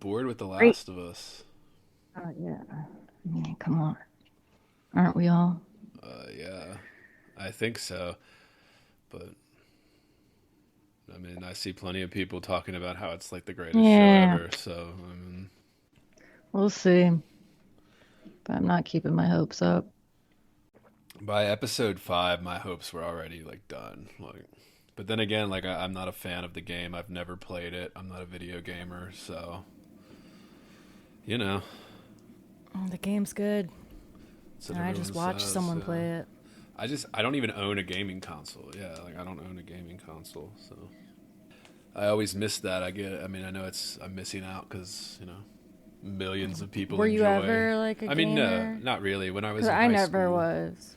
bored with The Great. Last of Us. Oh yeah. I mean, come on. Aren't we all? Yeah, I think so. But I mean, I see plenty of people talking about how it's like the greatest show Yeah. ever. So I mean, We'll see. But I'm not keeping my hopes up. by episode 5, my hopes were already like done. Like, but then again, like I'm not a fan of the game. I've never played it. I'm not a video gamer, so you know, The game's good. that's what I just everyone watched says. someone play it. I don't even own a gaming console. Yeah, like I don't own a gaming console, so I always miss that. I mean, I know I'm missing out because millions of people Were you enjoy. ever like a I mean, no, gamer? not really. Because I never was.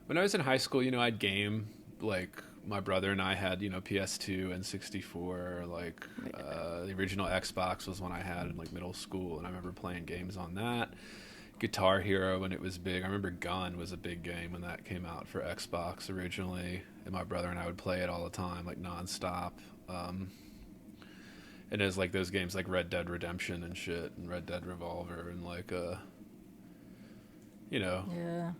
When I was in high school, I'd game. Like my brother and I had, PS2 and 64. Like the original Xbox was one I had in like middle school, and I remember playing games on that. Guitar Hero when it was big. I remember Gun was a big game when that came out for Xbox originally, and my brother and I would play it all the time, like nonstop. Um, and it was like those games like Red Dead Redemption and shit, and Red Dead Revolver, and like you know, Yeah.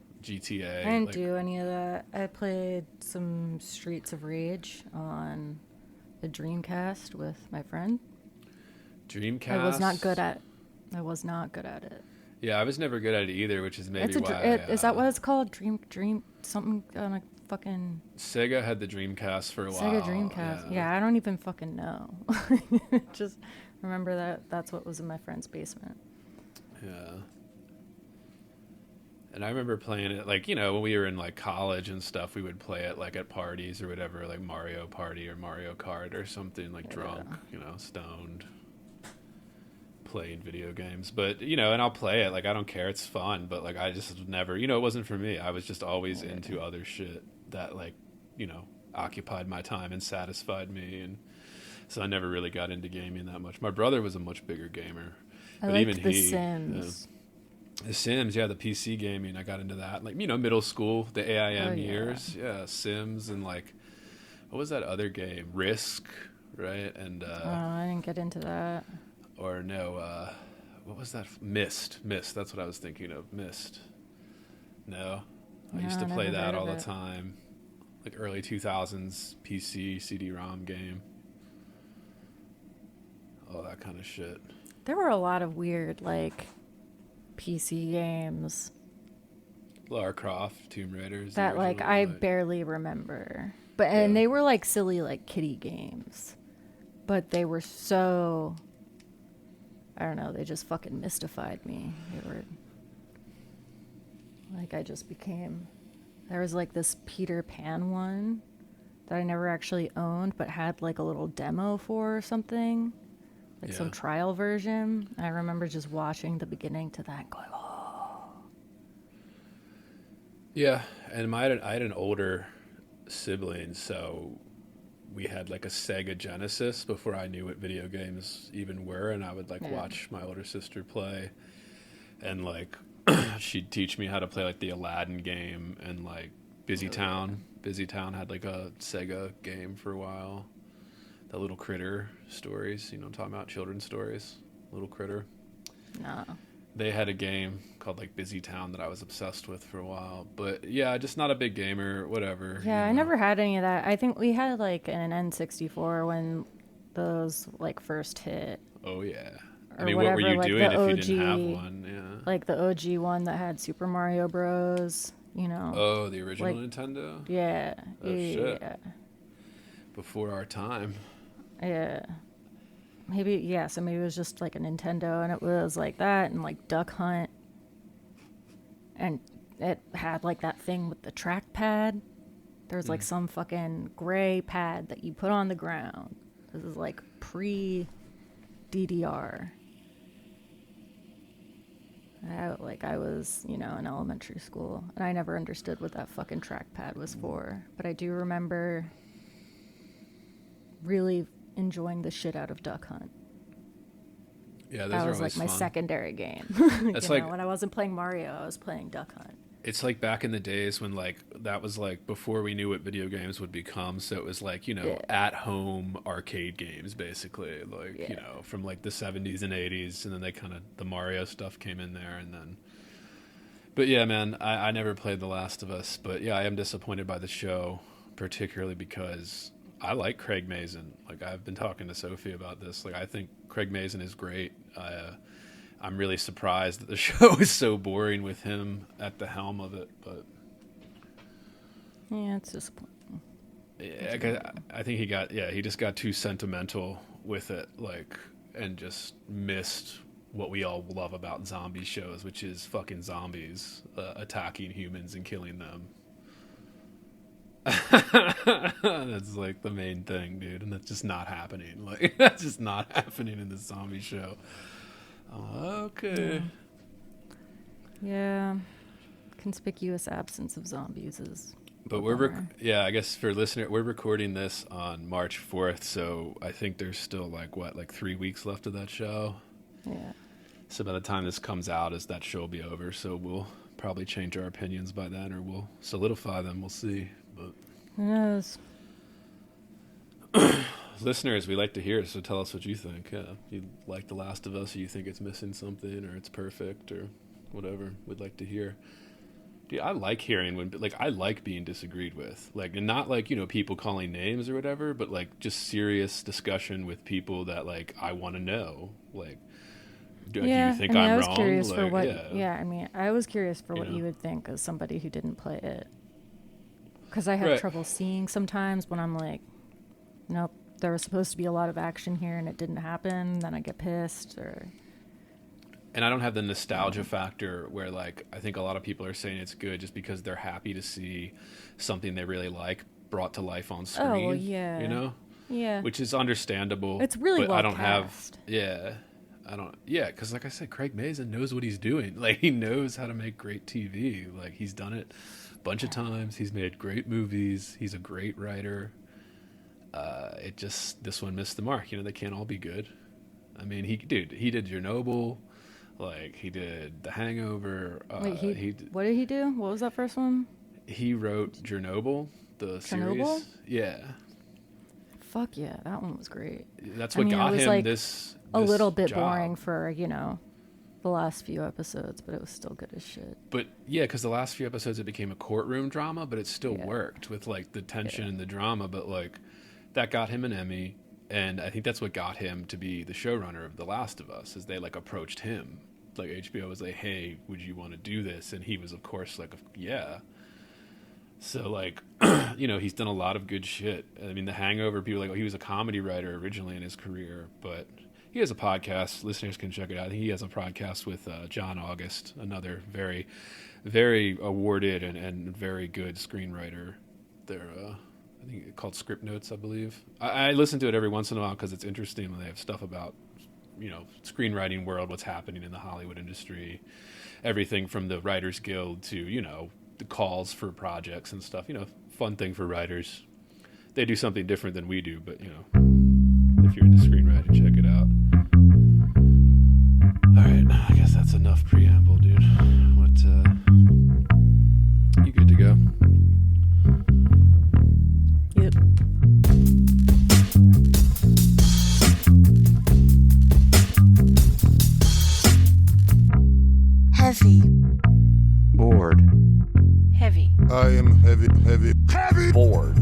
I GTA. didn't Like do any of that. I played some Streets of Rage on the Dreamcast with my friend. I was not good Dreamcast. at I was not good at it. Yeah, I was never good at it either, which is It's maybe a why is that what it's called? Dream something on a fucking Sega had the Dreamcast for a Sega while. Dreamcast. Yeah, Yeah, I don't even fucking know. Just remember that's what was in my friend's basement. yeah. And I remember playing it like when we were in like college and stuff, we would play it like at parties or whatever, like Mario Party or Mario Kart or something, like Yeah. drunk, stoned, playing video games. But and I'll play it like I don't care, it's fun. But like I just never, it wasn't for me. I was just always Yeah. into other shit that like you know occupied my time and satisfied me, and so I never really got into gaming that much. My brother was a much bigger gamer, I but even liked The he. Sims. The Sims, yeah, the PC gaming, I got into that. Like, middle school, the Oh AIM yeah. years, yeah, Sims, and like, what was that other game? Risk, right? And, Oh, I didn't get into that. or no, what was that? Mist, that's what I was thinking of. Mist. No, I No, used to I play never heard that of all the it. time. Like early 2000s PC, CD-ROM game, all that kind of shit. There were a lot of weird like PC games Lara Croft, Tomb Raider's the that like original, I like, barely remember. But and yeah. they were like silly like kiddie games. But they were so I don't know, they just fucking mystified me. They were like I just became there was like this Peter Pan one that I never actually owned but had like a little demo for or something. Like some Yeah. trial version. And I remember just watching the beginning to that and going, oh Yeah, and I had an older sibling, so we had like a Sega Genesis before I knew what video games even were, and I would like yeah. watch my older sister play, and like she'd teach me how to play like the Aladdin game and like Busy Oh yeah. Town. Busy Town had like a Sega game for a while. The little critter stories, I'm talking about children's stories. Little critter. No. They had a game called like Busy Town that I was obsessed with for a while. But yeah, just not a big gamer, whatever. Yeah, I never had any of that. I think we had like an N64 when those like first hit Oh yeah. I or mean, what were whatever, you doing if you didn't have one? Yeah. Like the OG one that had Super Mario Bros, Oh, the original like Nintendo? yeah, Oh shit. yeah, Before our time. yeah. Maybe yeah, so maybe it was just like a Nintendo and it was like that and like Duck Hunt and it had like that thing with the trackpad. There was like Mm. some fucking gray pad that you put on the ground. This is like pre DDR. I was, in elementary school, and I never understood what that fucking trackpad was for. But I do remember really enjoying the shit out of Duck Hunt. Yeah, those That are was like always my fun. secondary game. That's like When I wasn't playing Mario, I was playing Duck Hunt. it's like back in the days when like that was like before we knew what video games would become. So it was like, Yeah. at home arcade games basically, like, Yeah. from like the 70s and 80s, and then they kind of the Mario stuff came in there, and then but yeah, man, I never played The Last of Us, but yeah, I am disappointed by the show, particularly because I like Craig Mazin. Like I've been talking to Sophie about this. Like I think Craig Mazin is great. I'm really surprised that the show is so boring with him at the helm of it, but Yeah, it's disappointing. yeah, I think he just got too sentimental with it, like, and just missed what we all love about zombie shows, which is fucking zombies attacking humans and killing them. That's like the main thing, dude, and that's just not happening. Like that's just not happening in the zombie show. Okay. Yeah. Conspicuous absence of zombies is. But I guess for listener, we're recording this on March 4th, so I think there's still like 3 weeks left of that show. Yeah. So by the time this comes out, that show will be over. So we'll probably change our opinions by then, or we'll solidify them. We'll see. But Who knows? listeners, we like to hear it, so tell us what you think. You like The Last of Us, or you think it's missing something, or it's perfect, or whatever. We'd like to hear. Dude, I like hearing I like being disagreed with, like, and not like, people calling names or whatever, but like just serious discussion with people that like I want to know, like, do you think I'm I was wrong? Curious like, for what, I was curious for what know? you would think as somebody who didn't play it, because I have trouble seeing sometimes when I'm like, nope, there was supposed to be a lot of action here and it didn't happen, then I get pissed. And I don't have the nostalgia factor where, like, I think a lot of people are saying it's good just because they're happy to see something they really like brought to life on screen. Oh, well, yeah. Yeah. Which is understandable. It's really well cast. Because like I said, Craig Mazin knows what he's doing. Like, he knows how to make great TV. Like, he's done it a bunch of times. He's made great movies. He's a great writer. This one missed the mark. They can't all be good. I mean, he did Chernobyl. Like, he did The Hangover. Wait, what did he do? What was that first one? He wrote Chernobyl, the series. Yeah. Fuck yeah, that one was great. That's what got him like this a little bit job. boring for, the last few episodes, but it was still good as shit. But yeah, because the last few episodes it became a courtroom drama, but it still worked with like the tension and the drama. But like that got him an Emmy, and I think that's what got him to be the showrunner of The Last of Us. Is they like approached him, like HBO was like, "Hey, would you want to do this?" And he was, of course, like, "Yeah." So like, he's done a lot of good shit. I mean, The Hangover, people like, he was a comedy writer originally in his career, but he has a podcast. Listeners can check it out. He has a podcast with John August, another very, very awarded and very good screenwriter. They're, I think, called Script Notes, I believe. I listen to it every once in a while because it's interesting when they have stuff about, screenwriting world, what's happening in the Hollywood industry, everything from the Writers Guild to, the calls for projects and stuff. Fun thing for writers. They do something different than we do, but, if you're into screenwriting, check it out. All right, I guess that's enough preamble, dude. You good to go? Yep. Heavy. Bored. Heavy. I am heavy. Bored.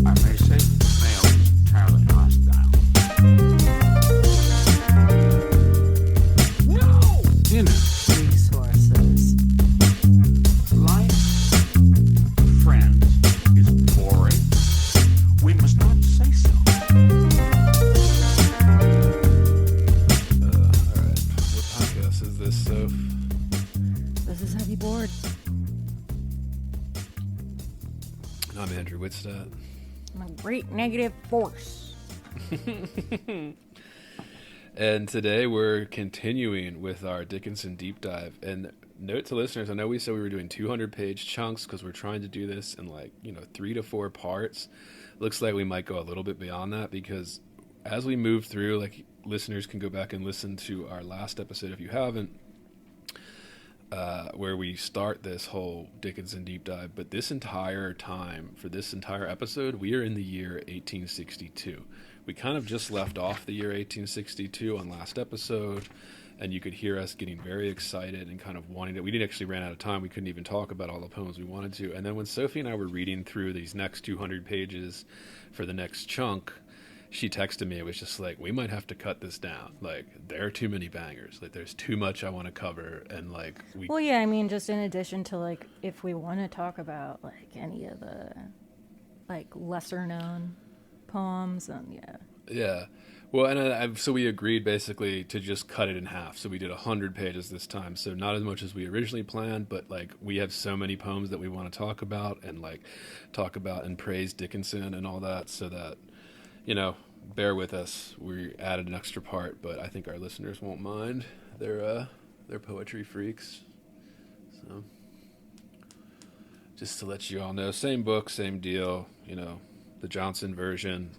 I may say male is entirely hostile. No! Resources. Life, friends, is boring. We must not say so. All right. What podcast is this, Soph? This is Heavy Board. I'm Andrew Whitstadt. I'm a great negative force. And today we're continuing with our Dickinson deep dive. And note to listeners, I know we said we were doing 200-page chunks because we're trying to do this in 3 to 4 parts. Looks like we might go a little bit beyond that because as we move through, like, listeners can go back and listen to our last episode if you haven't, where we start this whole Dickinson deep dive. But this entire time, for this entire episode, we are in the year 1862. We kind of just left off the year 1862 on last episode, and you could hear us getting very excited and kind of wanting to. We didn't actually ran out of time. We couldn't even talk about all the poems we wanted to. And then when Sophie and I were reading through these next 200 pages for the next chunk, she texted me. It was just like, we might have to cut this down. Like, there are too many bangers. Like, there's too much I want to cover. And, like, Well, yeah, I mean, just in addition to, like, if we want to talk about, like, any of the, like, lesser-known poems, and yeah. Yeah. Well, and so we agreed basically to just cut it in half. So we did 100 pages this time. So not as much as we originally planned, but, like, we have so many poems that we want to talk about and, like, talk about and praise Dickinson and all that, so that, you know, bear with us. We added an extra part, but I think our listeners won't mind. They're poetry freaks. So just to let you all know, same book, same deal, you know, the Johnson version,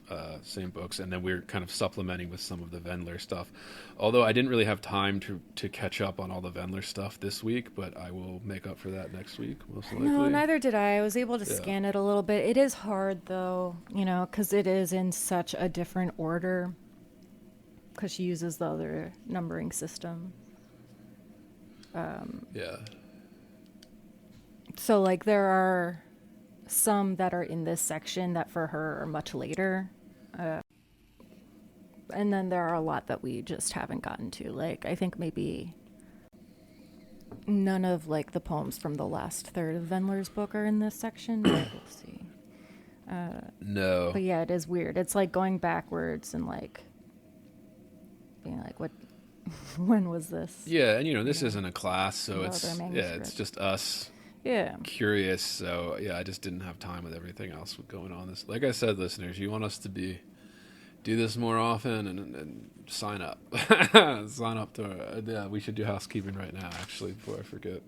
same books, and then we're kind of supplementing with some of the Vendler stuff. Although I didn't really have time to catch up on all the Vendler stuff this week, but I will make up for that next week, most likely. No, neither did I. I was able to scan it a little bit. It is hard, though, you know, because it is in such a different order, because she uses the other numbering system. Yeah. So, like, there are some that are in this section that for her are much later. And then there are a lot that we just haven't gotten to. Like, I think maybe none of, like, the poems from the last third of Vendler's book are in this section, but we'll see. No. But yeah, it is weird. It's like going backwards and, like, being like, what, when was this? Yeah, and, you know, this isn't a class, so No it's, other yeah, it's just us. Yeah. Curious, so yeah, I just didn't have time with everything else going on. This, like I said, listeners, you want us to do this more often, and sign up. Sign up to yeah, we should do housekeeping right now, actually, before I forget.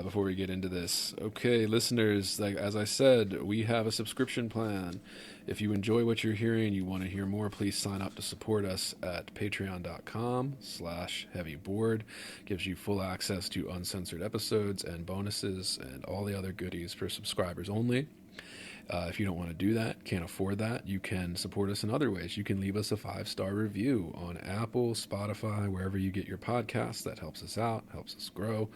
Before we get into this, okay, listeners, like as I said, we have a subscription plan. If you enjoy what you're hearing, you want to hear more, please sign up to support us at patreon.com/heavyboard. Gives you full access to uncensored episodes and bonuses and all the other goodies for subscribers only. If you don't want to do that, can't afford that, you can support us in other ways. You can leave us a 5-star review on Apple, Spotify, wherever you get your podcasts. That helps us out, helps us grow.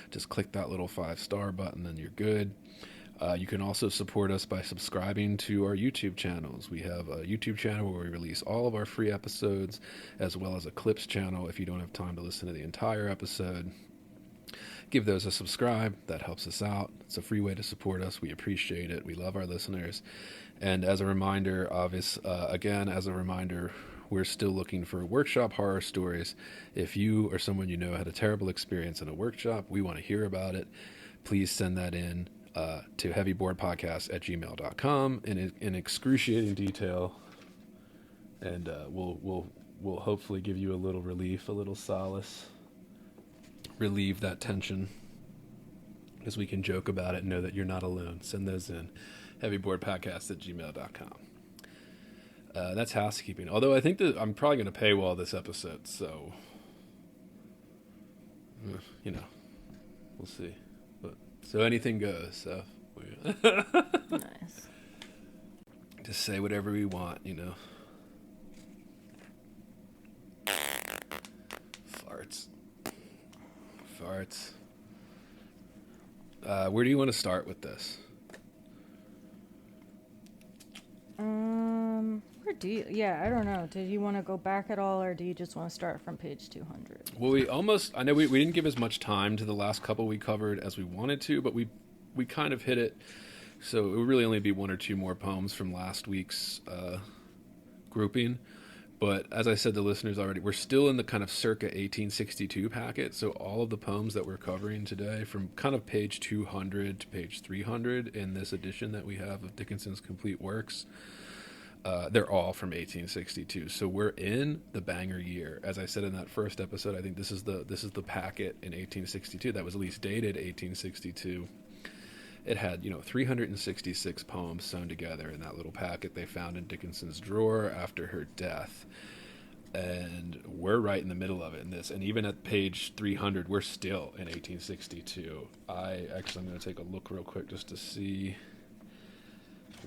Just click that little 5-star button and you're good. You can also support us by subscribing to our YouTube channels. We have a YouTube channel where we release all of our free episodes, as well as a clips channel if you don't have time to listen to the entire episode. Give those a subscribe. That helps us out. It's a free way to support us. We appreciate it. We love our listeners. And as a reminder, we're still looking for workshop horror stories. If you or someone you know had a terrible experience in a workshop, we want to hear about it. Please send that in to heavyboardpodcast@gmail.com in excruciating detail, and we'll hopefully give you a little relief, a little solace, relieve that tension, because we can joke about it and know that you're not alone. Send those in, heavyboardpodcast@gmail.com. That's housekeeping. Although I think that I'm probably going to paywall this episode, so you know, we'll see. So anything goes. So Nice. just say whatever we want, you know. Farts. Where do you want to start with this? Where do you? Yeah, I don't know. Did you want to go back at all, or do you just want to start from page 200? Well, I know we didn't give as much time to the last couple we covered as we wanted to, but we kind of hit it. So it would really only be one or two more poems from last week's grouping. But as I said to listeners already, we're still in the kind of circa 1862 packet. So all of the poems that we're covering today, from kind of page 200 to page 300 in this edition that we have of Dickinson's complete works, they're all from 1862. So we're in the banger year. As I said in that first episode, I think this is the packet in 1862 that was at least dated 1862. It had, 366 poems sewn together in that little packet they found in Dickinson's drawer after her death. And we're right in the middle of it in this. And even at page 300, we're still in 1862. I'm going to take a look real quick just to see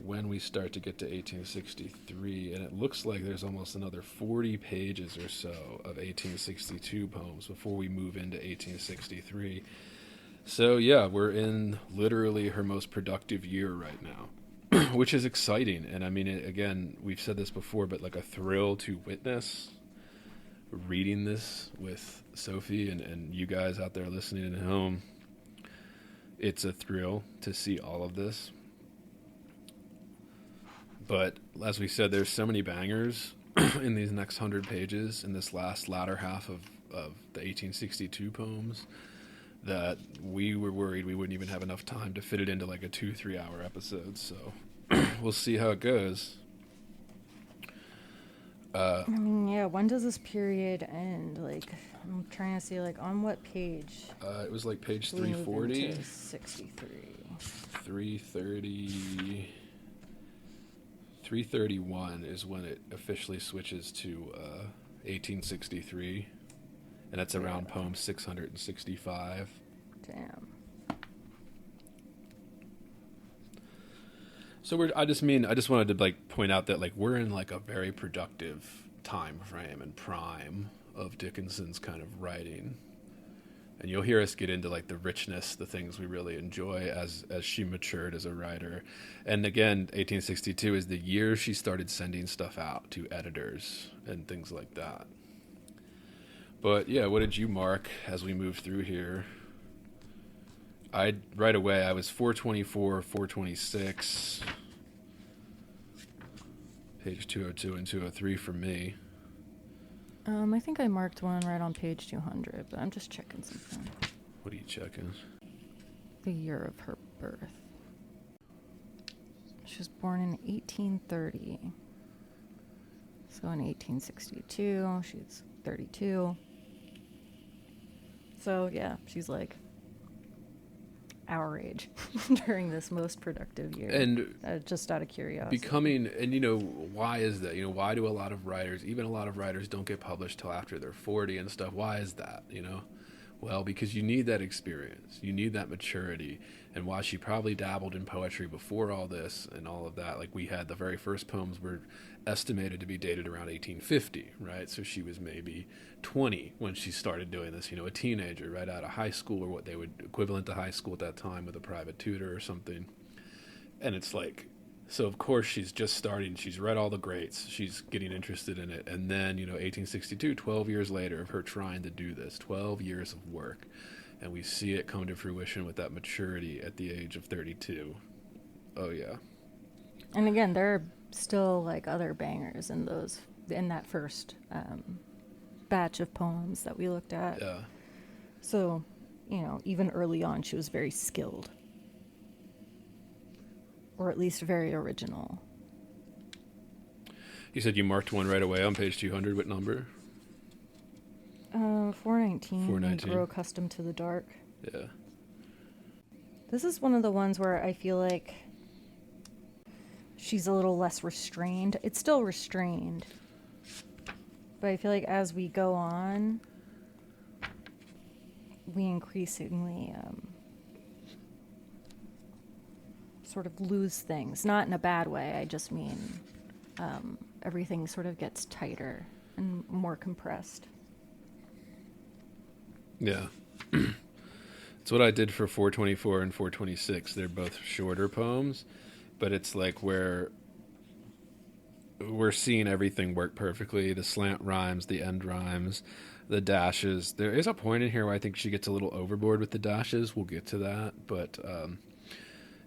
when we start to get to 1863, and it looks like there's almost another 40 pages or so of 1862 poems before we move into 1863. So yeah, we're in literally her most productive year right now, which is exciting. And I mean, again, we've said this before, but like a thrill to witness reading this with Sophie and you guys out there listening at home. It's a thrill to see all of this. But as we said, there's so many bangers in these next 100 pages, in this latter half of the 1862 poems, that we were worried we wouldn't even have enough time to fit it into like a 2-3 hour episode. So we'll see how it goes. I mean, yeah, when does this period end? Like, I'm trying to see, like, on what page? It was like page we move 340. into 63. 330... 331 is when it officially switches to 1863, and that's around poem 665. Damn. So I just wanted to like point out that like we're in like a very productive time frame and prime of Dickinson's kind of writing. And you'll hear us get into like the richness, the things we really enjoy as she matured as a writer. And again, 1862 is the year she started sending stuff out to editors and things like that. But yeah, what did you mark as we moved through here? Right away, I was 424, 426, page 202 and 203 for me. I think I marked one right on page 200, but I'm just checking something. What are you checking? The year of her birth. She was born in 1830. So in 1862, she's 32. So yeah, she's like our age during this most productive year. And just out of curiosity. Why is that? Why do a lot of writers, even a lot of writers, don't get published till after they're 40 and stuff? Why is that? Well, because you need that experience, you need that maturity. And while she probably dabbled in poetry before all this and all of that, like we had the very first poems were estimated to be dated around 1850, right? So she was maybe 20 when she started doing this, a teenager right out of high school, or what they would equivalent to high school at that time with a private tutor or something. And it's like, so of course she's just starting, she's read all the greats, she's getting interested in it. And then, 1862, 12 years later of her trying to do this, 12 years of work. And we see it come to fruition with that maturity at the age of 32. Oh yeah. And again, there are still like other bangers in that first batch of poems that we looked at. Yeah. So, even early on, she was very skilled. Or at least very original. You said you marked one right away on page 200. What number? 419. 419. Grow accustomed to the dark. Yeah. This is one of the ones where I feel like she's a little less restrained. It's still restrained. But I feel like as we go on, we increasingly sort of lose things. Not in a bad way. I just mean everything sort of gets tighter and more compressed. Yeah. It's what I did for 424 and 426. They're both shorter poems, but it's like where we're seeing everything work perfectly. The slant rhymes, the end rhymes, the dashes. There is a point in here where I think she gets a little overboard with the dashes. We'll get to that. But,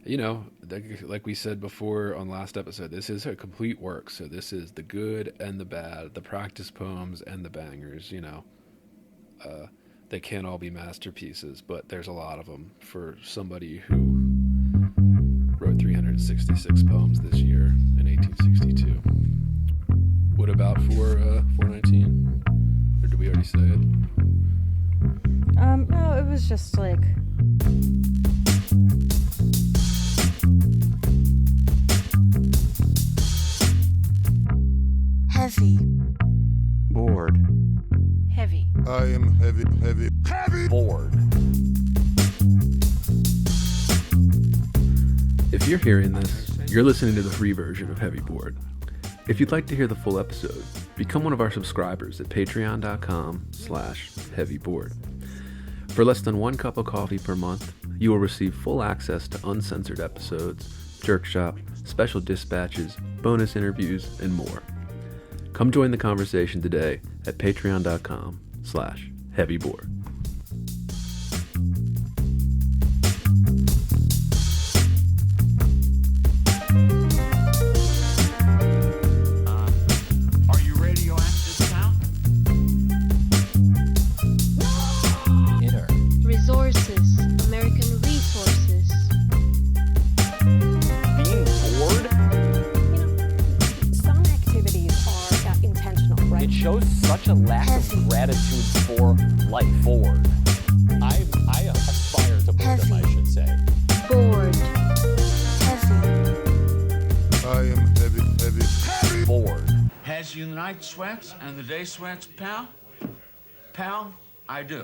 like we said before on last episode, this is a complete work. So this is the good and the bad, the practice poems and the bangers, They can't all be masterpieces, but there's a lot of them for somebody who wrote 366 poems this year in 1862. What about for 419? Or did we already say it? No, it was just like Heavy. Bored. Heavy. I am heavy. Bored. If you're hearing this, you're listening to the free version of Heavy Board. If you'd like to hear the full episode, become one of our subscribers at patreon.com/heavyboard. For less than 1 cup of coffee per month, you will receive full access to uncensored episodes, jerk shop, special dispatches, bonus interviews, and more. Come join the conversation today at patreon.com/heavyboard. Are you radioactive now? Inner. Resources, American resources. Being bored? Some activities are intentional, right? It shows such a lack of gratitude for life. Bored. I aspire to boredom, I should say. Bored. Heavy. I am heavy. Bored. Has you the night sweats and the day sweats, pal? Pal, I do.